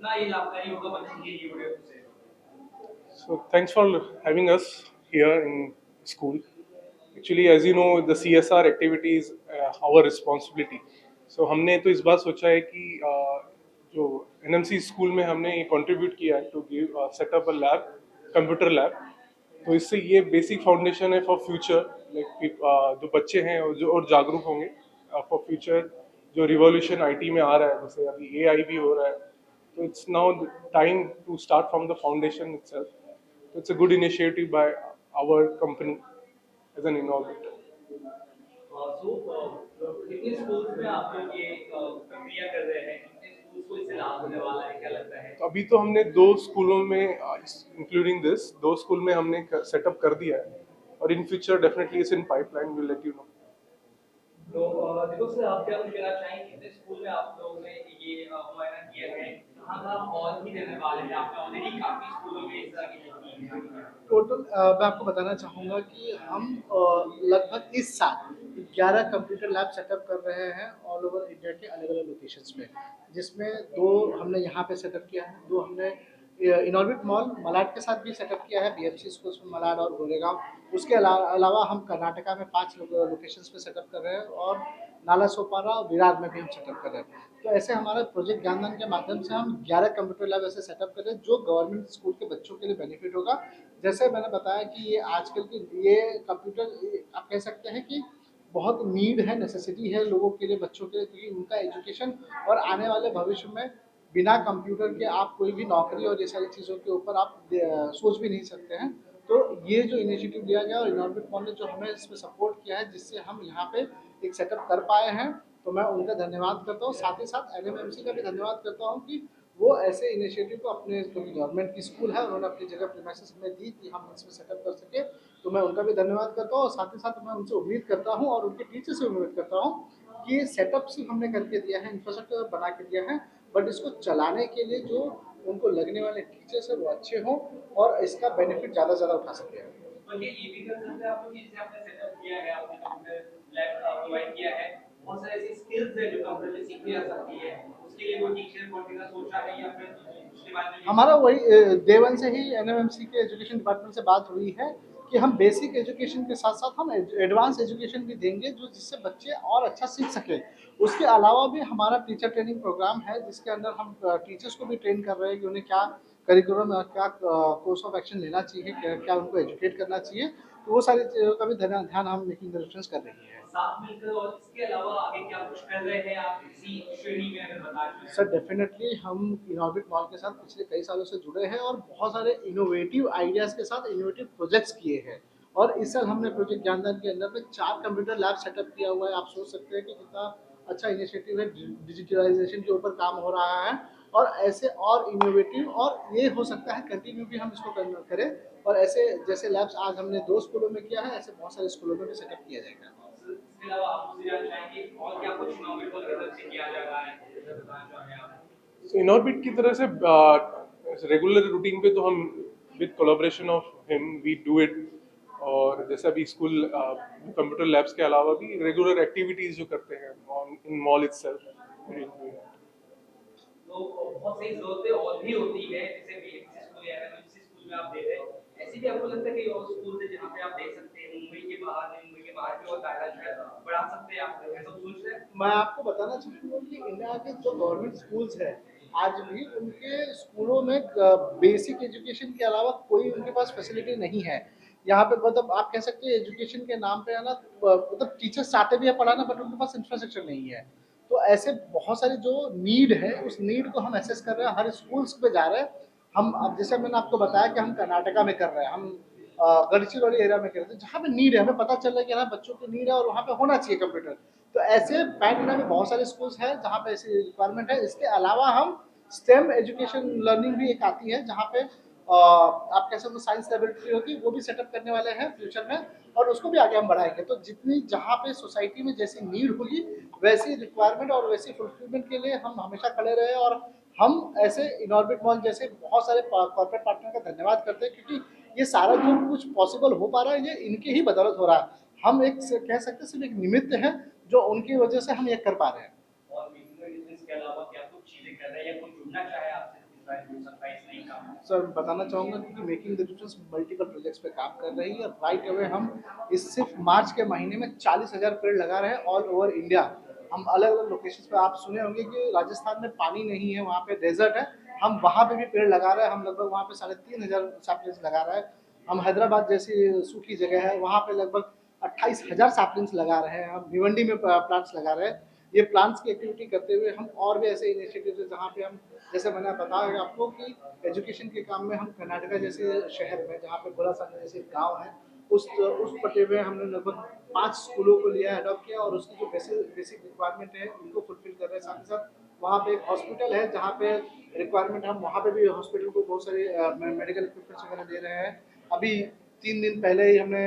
कितना ये लाभकारी होगा बच्चों के लिए से? So thanks for having us here in school. Actually, as you know, the CSR activity is our responsibility. So हमने तो इस बार सोचा है कि जो NMC स्कूल में हमने ये कंट्रीब्यूट किया है to give set up a lab, computer lab. तो इससे ये बेसिक फाउंडेशन है फॉर फ्यूचर, लाइक जो बच्चे हैं और जो और जागरूक होंगे फॉर फ्यूचर। जो रिवॉल्यूशन आईटी में आ रहा है, जैसे अभी एआई भी हो रहा है, तो it's now the time to start from the foundation itself. So it's a good initiative by our company as an innovator. कितने स्कूल्स में आप लोग ये प्रक्रिया कर रहे हैं, कितने स्कूल्स को इससे लाभ होने वाला है, क्या लगता है? तो अभी तो हमने दो स्कूलों में, इंक्लूडिंग दिस, दो स्कूल में हमने सेटअप कर दिया है, और in future definitely it's in pipeline, will let you know. तो देखो सर, आप क्या कुछ कहना चाहेंगे, कितने स्कूल में आप लोगों ने ये मुआयना किया है, कहाँ कहाँ और भी देने वाले हैं? आपने ऑलरेडी काफी स्कूलों में इस तरह की नीति है। टोटल मैं आपको बताना चाहूँगा कि हम लगभग इस साल 11 कंप्यूटर लैब सेटअप कर रहे हैं ऑल ओवर इंडिया के अलग अलग लोकेशंस में, जिसमें 2 हमने यहाँ पे सेटअप किया है, 2 हमने इनऑर्बिट मॉल मलाड के साथ भी सेटअप किया है, बीएमसी स्कूल्स में मलाड और गोरेगांव। उसके अलावा हम कर्नाटका में 5 लोकेशंस पे सेटअप कर रहे हैं, और नाला सोपारा और विरार में भी हम सेटअप कर रहे हैं। तो ऐसे हमारा प्रोजेक्ट ज्ञानदान के माध्यम से हम 11 कंप्यूटर लैब ऐसे सेटअप कर रहे हैं जो गवर्नमेंट स्कूल के बच्चों के लिए बेनिफिट होगा। जैसे मैंने बताया कि ये आजकल की ये कंप्यूटर आप कह सकते हैं कि बहुत नीड है, नेसेसिटी है लोगों के लिए, बच्चों के लिए, क्योंकि उनका एजुकेशन और आने वाले भविष्य में बिना कंप्यूटर के आप कोई भी नौकरी और ये सारी चीज़ों के ऊपर आप सोच भी नहीं सकते हैं। तो ये जो इनिशिएटिव लिया गया और इनॉर्बिट मॉल ने जो हमें इसमें सपोर्ट किया है, जिससे हम यहाँ पे एक सेटअप कर पाए हैं, तो मैं उनका धन्यवाद करता हूँ। साथ ही साथ एनएमएमसी का भी धन्यवाद करता हूँ कि वो ऐसे इनिशिएटिव को अपने, क्योंकि गवर्नमेंट की स्कूल है, उन्होंने अपनी जगह प्रीमाइसेस हमें दी कि हम इसमें सेटअप कर सके, तो मैं उनका भी धन्यवाद करता हूँ। और साथ ही साथ मैं उनसे उम्मीद करता हूँ और उनके टीचर से उम्मीद करता हूँ कि ये सेटअप सिर्फ हमने करके दिया है, इंफ्रास्ट्रक्चर बना के दिया है, बट इसको चलाने के लिए जो उनको लगने वाले टीचर्स है वो अच्छे हों और इसका बेनिफिट ज़्यादा से ज़्यादा उठा सकें। और ये भी कर सकते हैं आप लोग, जैसे आपने सेटअप किया है, आपने कंप्यूटर लैब प्रोवाइड किया है, बहुत सारे ऐसी स्किल्स है जो कंप्यूटर से सीखी जा सकती है, उसके लिए कोई टीचर कोई का सोचा है या फिर उसके बारे में? हमारा वही देवन से ही एनएमएमसी के एजुकेशन डिपार्टमेंट से बात हुई है कि हम बेसिक एजुकेशन के साथ साथ हम एडवांस एजुकेशन भी देंगे, जो जिससे बच्चे और अच्छा सीख सकें। उसके अलावा भी हमारा टीचर ट्रेनिंग प्रोग्राम है, जिसके अंदर हम टीचर्स को भी ट्रेन कर रहे हैं कि उन्हें क्या करिकुलम, क्या कोर्स ऑफ एक्शन लेना चाहिए, क्या उनको एजुकेट करना चाहिए। तो वो सारी चीज़ों का भी ध्यान हम मेकिंग द डिफरेंस कर रही है। साथ मिलकर, और इसके अलावा आगे क्या कुछ कर रहे हैं आप इसी श्रेणी में, अगर बता दें? सर डेफिनेटली हम इनॉर्बिट मॉल के साथ पिछले कई सालों से जुड़े हैं और बहुत सारे इनोवेटिव आइडियाज़ के साथ इनोवेटिव प्रोजेक्ट्स किए हैं। और इस साल हमने प्रोजेक्ट ज्ञानदान के अंदर में 4 कंप्यूटर लैब सेटअप किया हुआ है। आप सोच सकते हैं कि कितना अच्छा इनिशिएटिव है, डिजिटलाइजेशन के ऊपर काम हो रहा है, और ऐसे और इनोवेटिव, और ये हो सकता है कंटिन्यू भी हम इसको करें, और ऐसे जैसे लैब्स आज हमने 2 स्कूलों में किया है, ऐसे बहुत सारे स्कूलों में भी सेटअप किया जाएगा। इसके अलावा आप मुझे जानना चाहेंगे और क्या कुछ इनोवेटिव की तरफ से किया जा रहा है, बताना चाहेंगे आप? तो इनऑर्बिट की तरह से रेगुलर रूटीन पे तो हम with collaboration of him we do it. और जैसे अभी स्कूल कंप्यूटर लैब्स के अलावा भी रेगुलर एक्टिविटीज जो करते हैं इन मॉल इटसेल्फ। तो बहुत सही जरूरतें और भी होती है, जैसे बीएमसी स्कूल या एमएमसी स्कूल में आप दे रहे हैं, ऐसी भी आपको लगता है कि और स्कूल है जहाँ पे आप देख सकते हैं, मुंबई के बाहर भी और दायरा शायद बढ़ा सकते हैं, आप ऐसा सोच रहे हैं? मैं आपको बताना चाहूँगा कि इंडिया के जो गवर्नमेंट स्कूल्स हैं, आज भी उनके स्कूलों में बेसिक एजुकेशन के अलावा कोई उनके पास फैसिलिटी नहीं है। यहाँ पे मतलब आप कह सकते हैं एजुकेशन के नाम पे है ना, मतलब टीचर्स चाहते भी है पढ़ाना, बट उनके पास इंफ्रास्ट्रक्चर नहीं है। तो ऐसे बहुत सारी जो नीड है, उस नीड को हम असेस कर रहे हैं, हर स्कूल्स पे जा रहे हैं। हम अब जैसे मैंने आपको बताया कि हम कर्नाटका में कर रहे हैं, हम गढ़चिरौली एरिया में कर रहे थे, जहाँ पे नीड है, हमें पता चल रहा है कि हाँ बच्चों की नीड है और वहाँ पे होना चाहिए कंप्यूटर। तो ऐसे पैन इंडिया में बहुत सारे स्कूल्स हैं जहाँ पे ऐसी रिक्वायरमेंट है। इसके अलावा हम स्टेम एजुकेशन लर्निंग भी एक आती है, जहाँ पे आप कह सकते हो साइंस लेबोरेटरी होती है, वो भी सेटअप करने वाले हैं फ्यूचर में, और उसको भी आगे हम बढ़ाएंगे। तो जितनी जहाँ पे सोसाइटी में जैसी नीड होगी, वैसी रिक्वायरमेंट और वैसी फुलफिलमेंट के लिए हम हमेशा खड़े रहे। और हम ऐसे इनऑर्बिट मॉल जैसे बहुत सारे कॉर्पोरेट पार्टनर का धन्यवाद करते हैं, क्योंकि ये सारा जो कुछ पॉसिबल हो पा रहा है, ये इनकी ही बदौलत हो रहा है। हम एक कह सकते हैं सिर्फ एक निमित्त है, जो उनकी वजह से हम ये कर पा रहे हैं। और मीटिंग के अलावा क्या कुछ चीजें कर रहे हैं या कुछ जुड़ना चाहे आपसे? सरप्राइज नहीं काम? सर बताना चाहूँगा कि making the difference multiple projects पे काम कर रही है। राइट अवे हम इस सिर्फ मार्च के महीने में 40,000 पेड़ लगा रहे हैं ऑल ओवर इंडिया। हम अलग अलग लोकेशंस पे, आप सुने होंगे कि राजस्थान में पानी नहीं है, वहाँ पे डेजर्ट है, हम वहाँ पे भी पेड़ लगा रहे हैं। हम लगभग वहाँ पे 3,500 सैपलिंग्स लगा रहे हैं। हम हैदराबाद जैसी सूखी जगह है, वहाँ पे लगभग 28,000 सैपलिंग्स लगा रहे हैं। हम भिवंडी में प्लांट्स लगा रहे हैं। ये प्लांट्स की एक्टिविटी करते हुए हम और भी ऐसे इनिशिएटिव है जहाँ पे हम, जैसे मैंने बताया आपको कि एजुकेशन के काम में हम कर्नाटका जैसे शहर में, जहाँ पे गोलासाना जैसे गांव है, उस पट्टे में हमने लगभग 5 स्कूलों को लिया, अडॉप्ट किया और उसकी जो बेसिक रिक्वायरमेंट है उनको फुलफिल कर रहे हैं। साथ ही साथ वहाँ पे एक हॉस्पिटल है जहाँ पे रिक्वायरमेंट, हम वहाँ पे भी हॉस्पिटल को बहुत सारे मेडिकल इक्विपमेंट्स वगैरह दे रहे हैं। अभी 3 दिन पहले ही हमने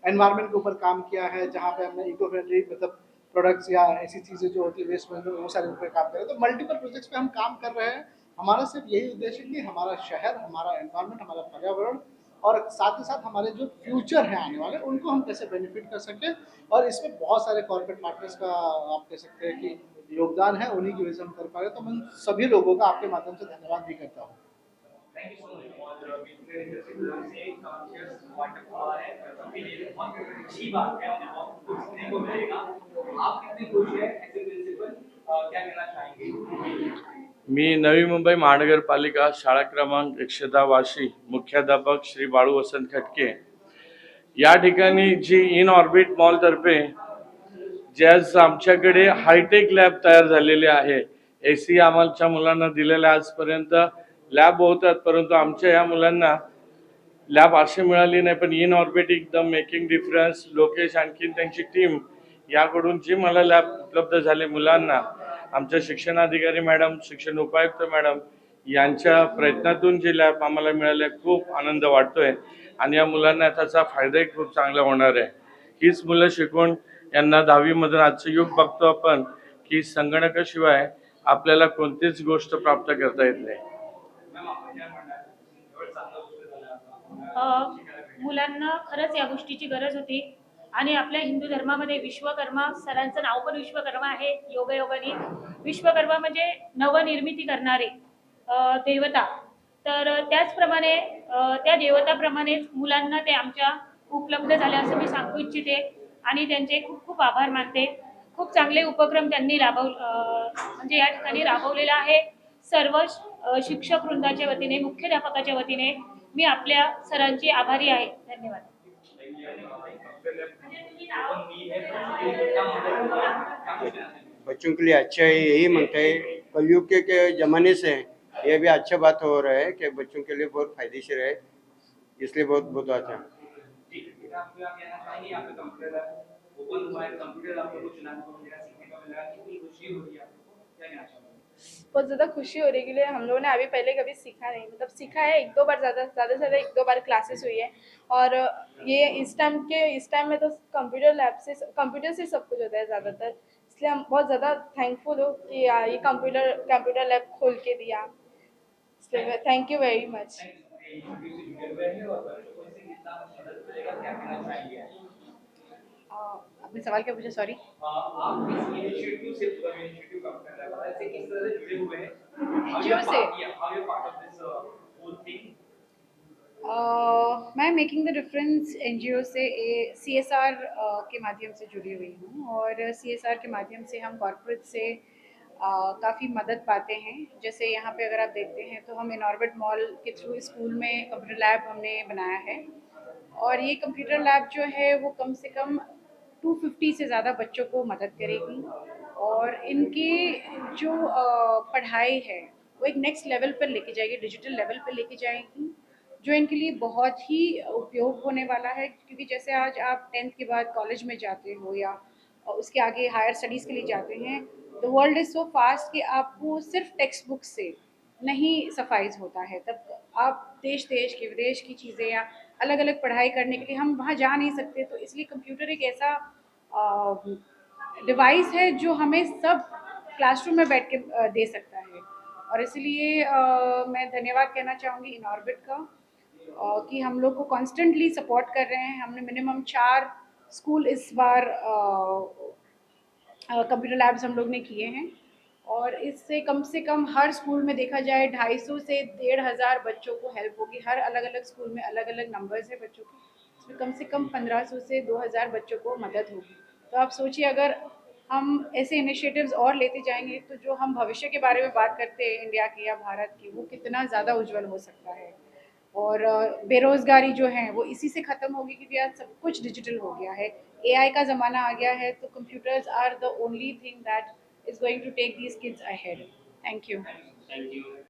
एनवायरनमेंट के ऊपर काम किया है, जहाँ पे हमने इको फ्रेंडली मतलब प्रोडक्ट्स या ऐसी चीज़ें जो होती है वेस्ट मैनेजमेंट, वो सारे पे काम कर रहे हैं। तो मल्टीपल प्रोजेक्ट्स पे हम काम कर रहे हैं। हमारा सिर्फ यही उद्देश्य है कि हमारा शहर, हमारा एनवायरनमेंट, हमारा पर्यावरण और साथ ही साथ हमारे जो फ्यूचर है आने वाले, उनको हम कैसे बेनिफिट कर सकें। और इसमें बहुत सारे कॉर्पोरेट पार्टनर्स का आप कह सकते हैं कि योगदान है, उन्हीं की वजह से हम कर पा रहे हैं। तो मैं सभी लोगों का आपके माध्यम से धन्यवाद भी करता हूँ। थैंक यू सो मच और बिल्कुल इंटरेस्टिंग से कॉन्शियस पॉइंट ऑफ व्यू है, काफी ये बहुत अच्छी बात है, मुझे बहुत कुछ सीखने को मिलेगा। आप कितने खुश हैं एज ए प्रिंसिपल, क्या कहना चाहेंगे? मी नवी मुंबई महानगरपालिका शाळा क्रमांक 110 वाशी मुख्याध्यापक श्री बाळू वसंत खटके या ठिकाणी जी इन ऑर्बिट मॉलतर्फे ज्यास आमच्याकडे हायटेक लॅब तयार झालेले आहे, एसी आमच्या मुलांना दिलेल्या आजपर्यंत लॅब होतात, परंतु आमच्या या मुलांना लॅब अशी मिळाली नाही। पण इन ऑर्बिट एकदम मेकिंग डिफरन्स लोकेश आणखीन त्यांची टीम याकडून जी मला लॅब उपलब्ध झाले मुलांना, आमच्या शिक्षणाधिकारी मॅडम, शिक्षण उपायुक्त मॅडम यांच्या प्रयत्नातून जी लॅब आम्हाला मिळाली, खूप आनंद वाटतोय आणि या मुलांना त्याचा फायदाही खूप चांगला होणार आहे। हीच मुलं शिकून यांना 10वी मधून आजचं युग बघतो आपण की संगणकाशिवाय आपल्याला कोणतीच गोष्ट प्राप्त करता येत नाही। मुलांना खरंच या गोष्टीची गरज होती आणि आपल्या हिंदू धर्मामध्ये विश्वकर्मा, सरांचं नाव पण विश्वकर्मा आहे, योगायोगाने। विश्वकर्मा म्हणजे नवनिर्मिती करणारे देवता। तर त्याचप्रमाणे त्या देवताप्रमाणेच मुलांना ते आमच्या उपलब्ध झाले असं मी सांगू इच्छिते आणि त्यांचे खूप खूप आभार मानते। खूप चांगले उपक्रम त्यांनी म्हणजे या ठिकाणी राबवलेला आहे। सर्व शिक्षक वृंदाच्या वतीने, मुख्याध्यापकाच्या वतीने मी आपल्या सरांची आभारी आहे। धन्यवाद। बच्चों के लिए अच्छा है, यही मांगता है। कलयुग के जमाने से ये भी अच्छा बात हो रहा है कि बच्चों के लिए बहुत फायदेशीर है, इसलिए बहुत बहुत अच्छा। बहुत ज़्यादा खुशी हो रही है, क्योंकि हम लोगों ने अभी पहले कभी सीखा नहीं, मतलब सीखा है एक दो बार, ज़्यादा से ज़्यादा एक दो बार क्लासेस हुई है। और ये इस टाइम में तो कंप्यूटर से सब कुछ होता है ज़्यादातर, इसलिए हम बहुत ज़्यादा थैंकफुल हो कि ये कंप्यूटर लैब खोल के दिया, इसलिए थैंक यू वेरी मच। अपने सवाल क्या पूछा, सॉरी। आप इस इनिशिएटिव से इनिशिएटिव काम कर रहे हैं, ऐसे किस तरह से जुड़े हुए हैं? NGO से? How you are part of this whole thing? मैं मेकिंग द डिफरेंस एनजीओ से CSR के माध्यम से जुड़ी हुई हूँ और CSR के माध्यम से हम कॉर्पोरेट से काफ़ी मदद पाते हैं। जैसे यहाँ पे अगर आप देखते हैं तो हम इनऑर्बिट मॉल के थ्रू स्कूल में कंप्यूटर लैब हमने बनाया है और ये कंप्यूटर लैब जो है वो कम से कम 250 से ज़्यादा बच्चों को मदद करेगी और इनकी जो पढ़ाई है वो एक नेक्स्ट लेवल पर लेके जाएगी, डिजिटल लेवल पर लेके जाएगी, जो इनके लिए बहुत ही उपयोग होने वाला है। क्योंकि जैसे आज आप 10th के बाद कॉलेज में जाते हो या उसके आगे हायर स्टडीज़ के लिए जाते हैं, the world is so fast कि आपको सिर्फ टेक्स्ट बुक से नहीं सफाइज होता है। तब आप देश के विदेश की चीज़ें या अलग अलग पढ़ाई करने के लिए हम वहाँ जा नहीं सकते, तो इसलिए कंप्यूटर एक ऐसा डिवाइस है जो हमें सब क्लासरूम में बैठ के दे सकता है। और इसलिए मैं धन्यवाद कहना चाहूँगी इनऑर्बिट का कि हम लोग को कॉन्स्टेंटली सपोर्ट कर रहे हैं। हमने मिनिमम 4 स्कूल इस बार कंप्यूटर लैब्स हम लोग ने किए हैं और इससे कम हर स्कूल में देखा जाए 250 से 1500 बच्चों को हेल्प होगी। हर अलग अलग स्कूल में अलग अलग नंबर्स है बच्चों के, इसमें कम से कम 1500 से 2000 बच्चों को मदद होगी। तो आप सोचिए अगर हम ऐसे इनिशिएटिव्स और लेते जाएंगे तो जो हम भविष्य के बारे में बात करते हैं इंडिया की या भारत की, वो कितना ज़्यादा उज्जवल हो सकता है। और बेरोज़गारी जो है वो इसी से ख़त्म होगी क्योंकि आज सब कुछ डिजिटल हो गया है, एआई का ज़माना आ गया है, तो computers are the only thing that is going to take these kids ahead. Thank you. Thank you.